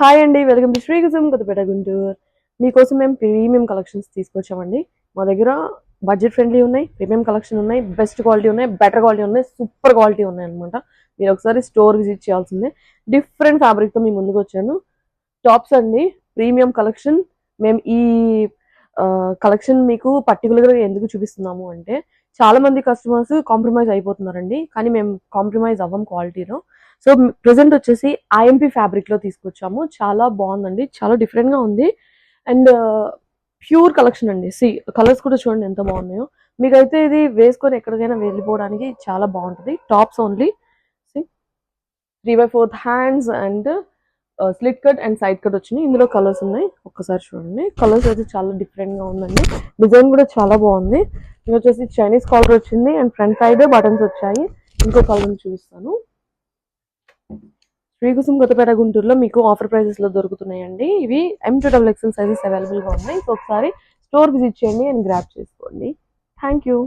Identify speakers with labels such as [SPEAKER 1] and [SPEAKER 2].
[SPEAKER 1] Hi అండి, welcome to శ్రీకుసుమ్ Kothapeta Guntur. మీకోసం మేము ప్రీమియం కలెక్షన్స్ తీసుకొచ్చామండి. మా దగ్గర బడ్జెట్ ఫ్రెండ్లీ ఉన్నాయి, ప్రీమియం కలెక్షన్ ఉన్నాయి, బెస్ట్ క్వాలిటీ ఉన్నాయి, బెటర్ క్వాలిటీ ఉన్నాయి, సూపర్ క్వాలిటీ ఉన్నాయి అనమాట. మీరు ఒకసారి స్టోర్ విజిట్ చేయాల్సిందే. డిఫరెంట్ ఫ్యాబ్రిక్తో మీ ముందుకు వచ్చాను. టాప్స్ అండి, ప్రీమియం కలెక్షన్. మేము ఈ కలెక్షన్ మీకు పర్టికులర్గా ఎందుకు చూపిస్తున్నాము అంటే, చాలా మంది కస్టమర్స్ కాంప్రమైజ్ అయిపోతున్నారండి, కానీ మేము కాంప్రమైజ్ అవ్వం క్వాలిటీలో. సో ప్రెసెంట్ వచ్చేసి ఐఎంపీ ఫ్యాబ్రిక్ లో తీసుకొచ్చాము. చాలా బాగుందండి, చాలా డిఫరెంట్ గా ఉంది. అండ్ ప్యూర్ కలెక్షన్ అండి. కలర్స్ కూడా చూడండి ఎంత బాగున్నాయో. మీకైతే ఇది వేసుకొని ఎక్కడికైనా వెళ్ళిపోవడానికి చాలా బాగుంటుంది. Tops only 3/4 hands and slit cut and side cut వచ్చినాయి. ఇందులో కలర్స్ ఉన్నాయి, ఒక్కసారి చూడండి. కలర్స్ అయితే చాలా డిఫరెంట్ గా ఉందండి. డిజైన్ కూడా చాలా బాగుంది. ఇది వచ్చేసి చైనీస్ కాలర్ వచ్చింది అండ్ ఫ్రంట్ సైడ్ బటన్స్ వచ్చాయి. ఇంకో కలర్ చూపిస్తాను. శ్రీకుసుమ్ కొత్తపేట గుంటూరులో మీకు ఆఫర్ ప్రైజెస్ లో దొరుకుతున్నాయండి. ఇవి M2XXL సైజెస్ అవైలబుల్ గా ఉన్నాయి. సో ఒకసారి స్టోర్ విజిట్ చేయండి అండ్ గ్రాప్ చేసుకోండి. Thank you.